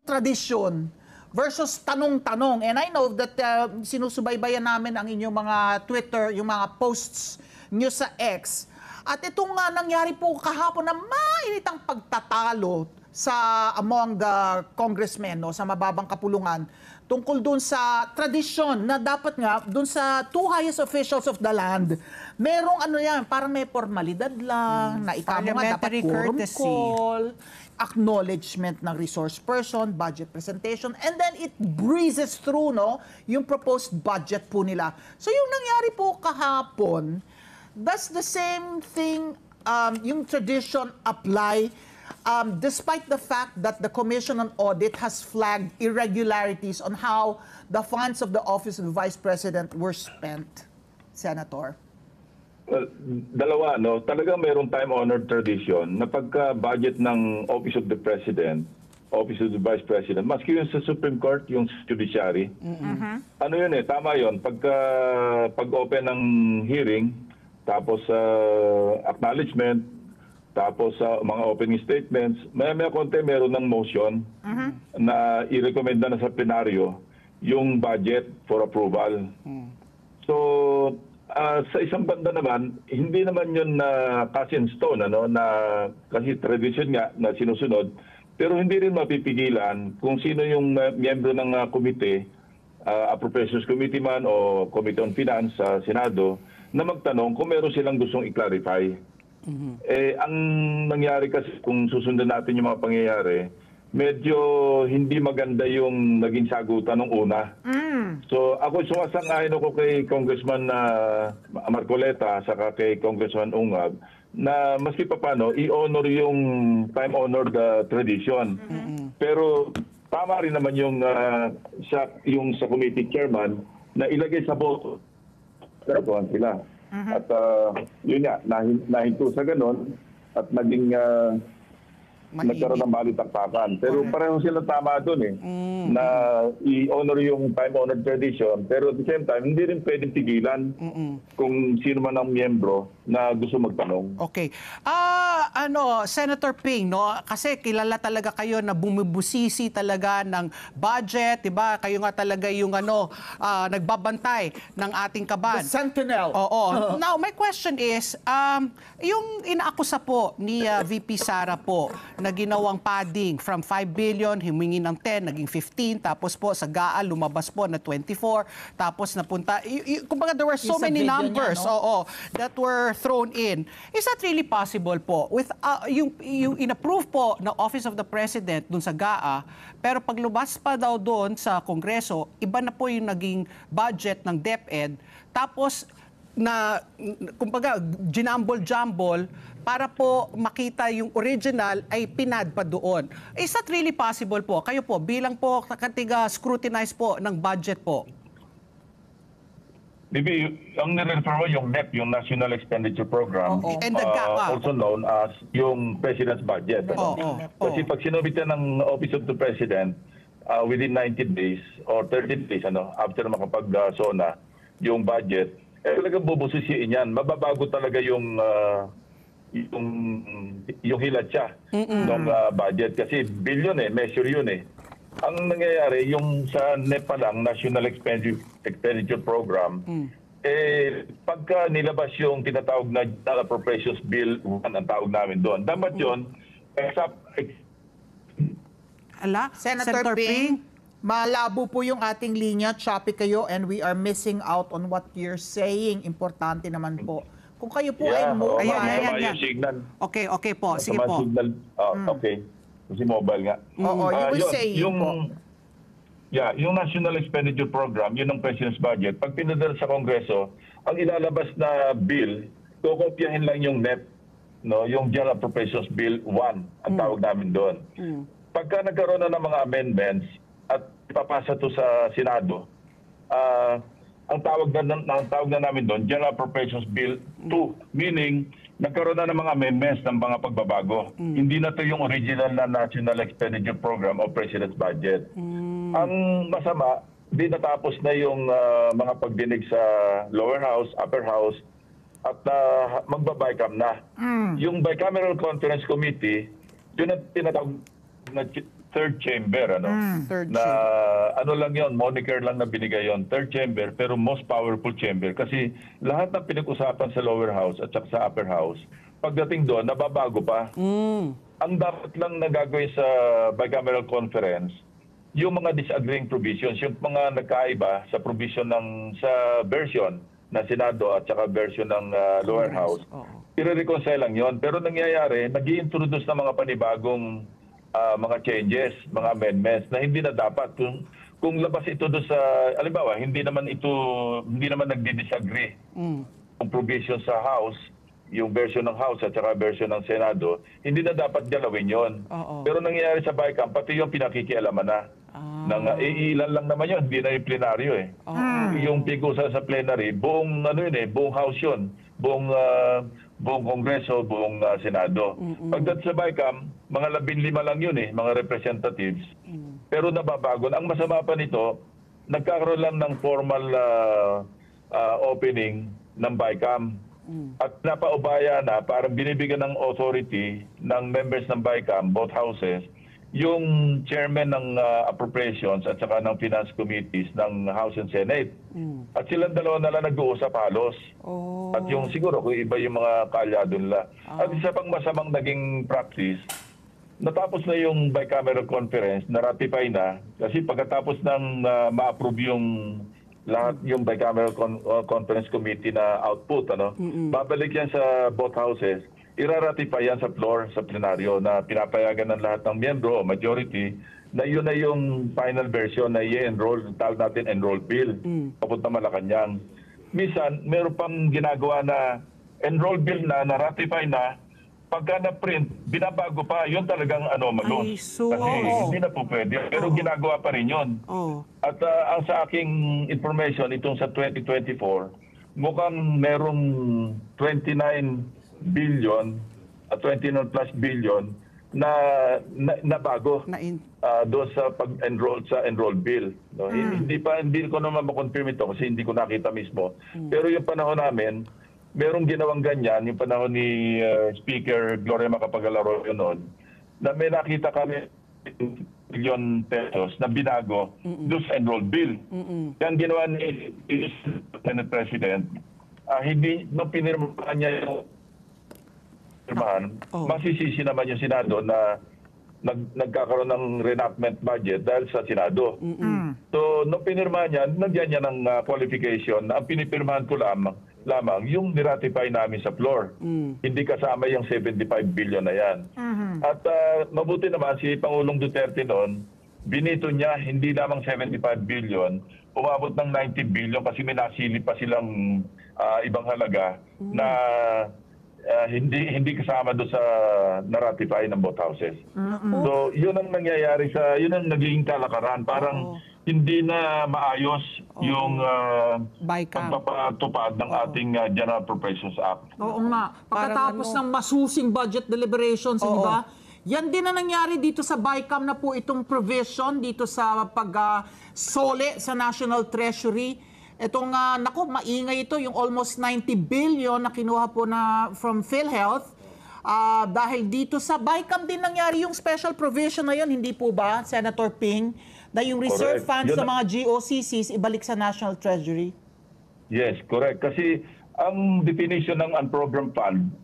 tradisyon versus tanong-tanong. And I know that sinusubaybayan namin ang inyong mga Twitter, yung mga posts nyo sa X. At itong nangyari po kahapon na mainitang pagtatalo sa among the congressmen, no, sa mababang kapulungan tungkol dun sa tradisyon na dapat nga dun sa two highest officials of the land, merong ano yan, parang may formalidad lang, na ikaw nga dapat quorum call, acknowledgement ng resource person, budget presentation, and then it breezes through, no, yung proposed budget po nila. So yung nangyari po kahapon, does the same thing, yung tradition apply despite the fact that the Commission on Audit has flagged irregularities on how the funds of the Office of the Vice President were spent, Senator? Well, dalawa, no? Talagang mayroong time-honored tradition na pagka-budget ng Office of the President, Office of the Vice President, maski yung sa Supreme Court, yung Judiciary, ano yun tama yun. Pag-open ng hearing, tapos acknowledgement, tapos mga opening statements, may konti meron ng motion na i-recommenda na sa plenaryo yung budget for approval. So, sa isang banda naman, hindi naman yun na cast in stone, ano, na kasi tradition nga na sinusunod, pero hindi rin mapipigilan kung sino yung miyembro ng komite, Appropriations Committee man o Committee on Finance sa Senado, na magtanong kung meron silang gustong i-clarify. Ang nangyari kasi kung susundan natin yung mga pangyayari, medyo hindi maganda yung naging sagutan ng una. So ako sumasang-ayon ako kay Congressman Marcoleta saka kay Congressman Ungab na maski pa paano i-honor yung time-honored tradition. Pero tama rin naman yung sa committee chairman na ilagay sa boto. Pero sila. At yun nga, nahinto sa ganon at naging nagkaroon ng balitaktakan. Pero pareho sila tama doon na i-honor yung time-honored tradition. Pero at the same time, hindi rin pwedeng tigilan kung sino man ang miyembro na gusto magtanong. Okay. Senator Ping, no? Kasi kilala talaga kayo na bumibusisi talaga ng budget, 'di ba? Kayo nga talaga yung nagbabantay ng ating kaban. The Sentinel. Oo. Now, my question is, yung inaakusa po ni VP Sara po na ginawang padding from 5 billion, humingi ng 10, naging 15, tapos po sa GAA lumabas po na 24, tapos napunta, kumbaga there were so many numbers that were thrown in. Is that really possible po? With yung in-approve po ng Office of the President dun sa GAA, pero paglabas pa daw doon sa Kongreso, iba na po yung naging budget ng DepEd, tapos na kumbaga ginambol-jambol para po makita yung original ay pinad pa doon. Is that really possible po? Kayo po, bilang po katiga scrutinize po ng budget po. Bibi, ang nire-refer mo yung NEP, yung National Expenditure Program, And the GAA. also known as yung President's Budget. Kasi pag sinubitan ng Office of the President within 90 days or 30 days after makapag-SONA yung budget, talagang bubusisiin yan. Mababago talaga yung hilad siya ng budget. Kasi billion measure yun Ang nangyayari, yung sa NEP pa lang, National Expenditure Program, pagka nilabas yung tinatawag na Appropriations Bill 1, ang tawag namin doon. Dapat yun, Senator Ping, malabo po yung ating linya, choppy kayo, and we are missing out on what you're saying. Importante naman po. Kung kayo po ay mo, ayan. Signal. Okay po, sige po. Signal. Okay. Kasi mobile nga. Oo, you were saying po. Yung National Expenditure Program, yun ang President's Budget. Pag pinadala sa Kongreso, ang ilalabas na bill, kukopyahin lang yung NEP, yung General Appropriations Bill 1, ang tawag namin doon. Pagka nagkaroon na ng mga amendments at ipapasa to sa Senado, ang tawag na namin doon, General Appropriations Bill 2, meaning nagkaroon na ng mga amendments ng mga pagbabago. Hindi na to yung original na National Expenditure Program o President's Budget. Ang masama, di natapos na yung mga pagdinig sa lower house, upper house, at magbabaycam na. Yung Bicameral Conference Committee, yun ang tinatawag na third chamber, ano? Third Na chamber. ano lang yon, moniker lang na binigay yon, third chamber, pero most powerful chamber. Kasi lahat ng pinag-usapan sa lower house at saka sa upper house, pagdating doon, nababago pa. Ang dapat lang na gagawin sa bicameral conference, yung mga disagreeing provisions, yung mga nagkaiba sa provision sa version ng Senado at saka version ng lower house, i-reconcile lang yon. Pero nangyayari, nag-i-introduce ng mga panibagong mga changes, mga amendments na hindi na dapat. Kung labas ito doon sa, alimbawa, hindi naman nagdi-disagree ang provision sa House, yung version ng House at saka version ng Senado, hindi na dapat galawin yon. Pero nangyayari sa BICAM, pati yung pinakikialaman na. Ilan lang naman yun, hindi na yung plenaryo eh. Yung pag-usapan sa plenary, buong buong House yun, buong Kongreso, buong Senado. Pagdating sa BICAM, mga 15 lang yun eh, mga representatives. Pero nababago. Ang masama pa nito, nagkakaroon lang ng formal opening ng BICAM. At napaubaya na, parang binibigyan ng authority ng members ng BICAM, both houses, yung chairman ng appropriations at saka ng finance committees ng House and Senate. At silang dalawa na lang nag-uusap halos. At yung siguro kung iba yung mga kaalyado nila. At isa pang masamang naging practice, natapos na yung bicameral conference, na-ratify na, kasi pagkatapos ng ma-approve yung lahat yung bicameral conference committee na output, babalik yan sa both houses, iraratify yan sa floor, sa plenaryo, na pinapayagan ng lahat ng miyembro o majority na yun na yung final version na i-enroll, tawag natin enroll bill, papunta Malacanang. Minsan, meron pang ginagawa na enroll bill na, na-ratify na, pagka na-print, binabago pa, yun talagang anomalous. Kasi hindi na po pwede. Pero ginagawa pa rin yun. At ang sa aking information, itong sa 2024, mukhang merong 29 billion at 29 plus billion na bago doon sa pag-enroll sa enroll bill. No? Hindi ko naman ma-confirm ito kasi hindi ko nakita mismo. Pero yung panahon namin, merong ginawang ganyan, yung panahon ni Speaker Gloria Macapagal-Arroyo noon, na may nakita kami billion pesos na binago doon sa enrolled bill. Yan ginawa ni Senate President. Hindi, nung pinirmahan niya yung masisisi naman yung Senado na nagkakaroon ng reenactment budget dahil sa Senado. So, nung pinirmahan niya, nandiyan niya ng qualification na ang pinipirmahan ko lamang yung niratify namin sa floor. Hindi kasama yung 75 billion na yan. At mabuti naman si Pangulong Duterte noon, binito niya hindi lamang 75 billion, umabot ng 90 billion kasi may nasilip pa silang ibang halaga na hindi kasama doon sa na-ratify ng both houses. So, yun ang nangyayari yun ang naging kalakaran. Parang hindi na maayos yung pagpapatupad ng ating General Appropriations Act. Oo nga. Pagkatapos ng masusing budget deliberations, di ba? Yan din na nangyari dito sa BICAM na po itong provision dito sa pag-sole sa National Treasury. Itong, maingay ito, yung almost 90 billion na kinuha po from PhilHealth. Dahil dito sa BICAM din nangyari yung special provision na yun, hindi po ba, Senator Ping? Na yung reserve funds sa mga GOCCs ibalik sa National Treasury? Yes, correct. Kasi ang definition ng unprogrammed fund,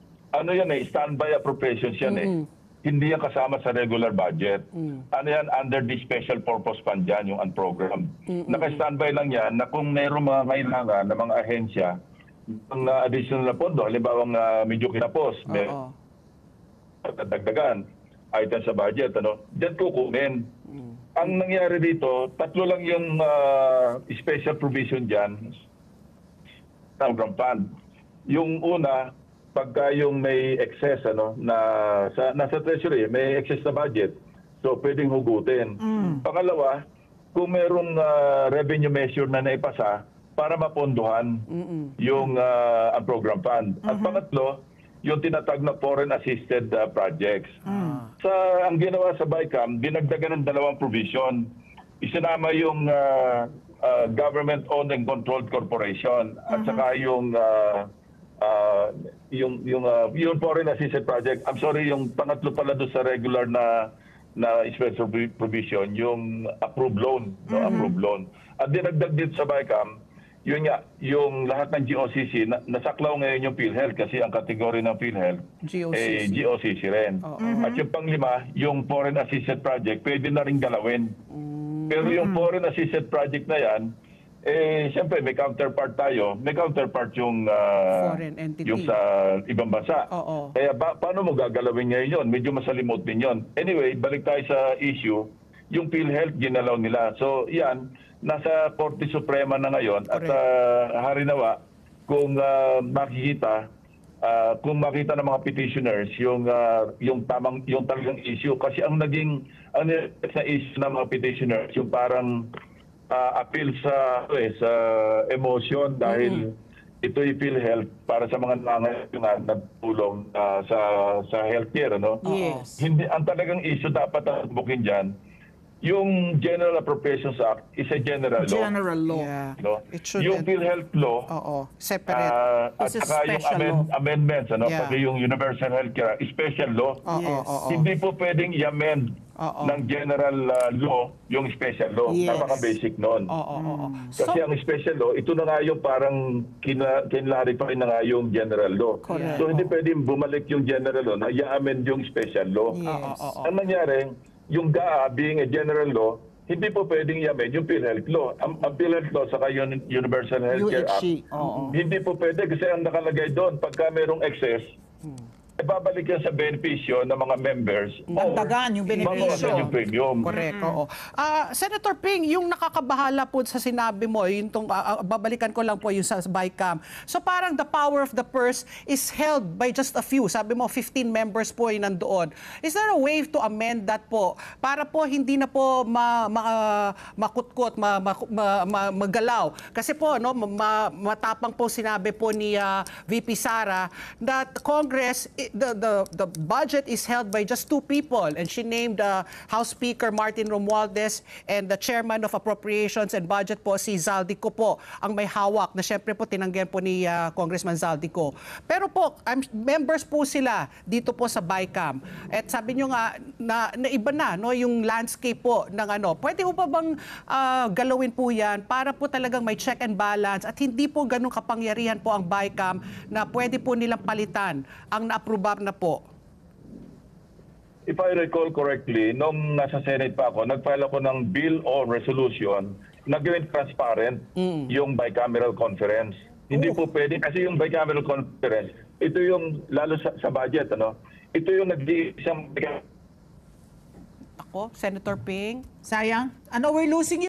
standby appropriations yan Hindi yan kasama sa regular budget. Yan, under the special purpose fund yan, yung unprogrammed. Naka-standby lang yan na kung mayroong mga kailangan ng mga ahensya ng additional na pondo, halimbawa medyo kinapos, may dagdagan items sa budget, diyan kukunin. Ang nangyari dito, tatlo lang yung special provision dyan, program fund. Yung una, pagka yung may excess nasa treasury, may excess na budget, so pwedeng hugutin. Pangalawa, kung merong revenue measure na naipasa para mapondohan yung program fund. At pangatlo, yung tinatag na foreign assisted projects. Ang ginawa sa BICAM, dinagdagan ng dalawang provision. Isinama yung government-owned and controlled corporation at saka yung foreign assisted project. I'm sorry, yung pangatlo pala doon sa regular na na special provision, yung approved loan, no, approved loan. At dinagdag dito sa BICAM, yun nga, yung lahat ng GOCC, nasaklaw ngayon yung PhilHealth kasi ang kategory ng PhilHealth, GOCC. GOCC rin. At yung panglima, yung Foreign Assisted Project, pwede na rin galawin. Pero yung Foreign Assisted Project na yan, siyempre may counterpart tayo. May counterpart yung, Foreign entity. yung sa ibang bansa. Oo. Kaya paano mo gagalawin ngayon yun? Medyo masalimot din yun. Anyway, balik tayo sa issue. Yung PhilHealth, ginalaw nila. So yan, nasa Korte Suprema na ngayon. At harinawa, kung makikita, kung makita ng mga petitioners yung talagang issue, kasi ang sa issue ng mga petitioners yung parang appeal sa emotion dahil ito yung PhilHealth para sa mga nangangailangan na tulong sa healthcare, ano? Yes. Hindi ang talagang issue dapat bukin diyan. Yung General Appropriations Act is a general law. General law. Yeah. No? It should Yung PhilHealth law, Oo. Separate. at It's a saka yung special law. amendments, ano? Yeah. Pati yung Universal Healthcare, special law. Oo. Hindi po pwedeng i-amend Oo. ng general law yung special law. Yes. Napaka-basic nun. Oo. Kasi ang special law, ito na nga yung parang kinlarify na nga yung general law. Correct. So hindi pwedeng bumalik yung general law na i-amend yung special law. Yes. Ang nangyari, yung GAA being a general law, hindi po pwedeng i-amend yung PhilHealth law. Ang PhilHealth law saka yung Universal Healthcare Act, UHC. Oo. hindi po pwede kasi ang nakalagay doon, pagka merong excess, babalik yan sa benepisyo ng mga members. Dagdagan yung benepisyo. Mabawasan yung premium. Correct, oo. Senator Ping, yung nakakabahala po sa sinabi mo, yung babalikan ko lang po yung sa BICAM. So parang the power of the purse is held by just a few. Sabi mo, 15 members po yung nandoon. Is there a way to amend that po? Para po hindi na po makutkot, magalaw. Kasi po, no, matapang po sinabi po ni VP Sara that Congress, the budget is held by just two people, and she named House Speaker Martin Romualdez and the Chairman of Appropriations and Budget po si Zaldico po ang may hawak na syempre po tinanggihan po ni Congressman Zaldico. Pero po members po sila dito po sa BICAM. At sabi nyo nga na iba na no yung landscape po ng ano. Pwede po ba bang galawin po yan para po talagang may check and balance at hindi po ganun kapangyarihan po ang BICAM na pwede po nilang palitan ang na-approve na po? If I recall correctly, nung nasa Senate pa ako, nag-file ako ng bill or resolution na gawin transparent yung bicameral conference. Hindi po pwede kasi yung bicameral conference, ito yung lalo sa budget, ano? Ito yung nag-iisang Ako, Senator Ping. Sayang. Ano, we're losing you.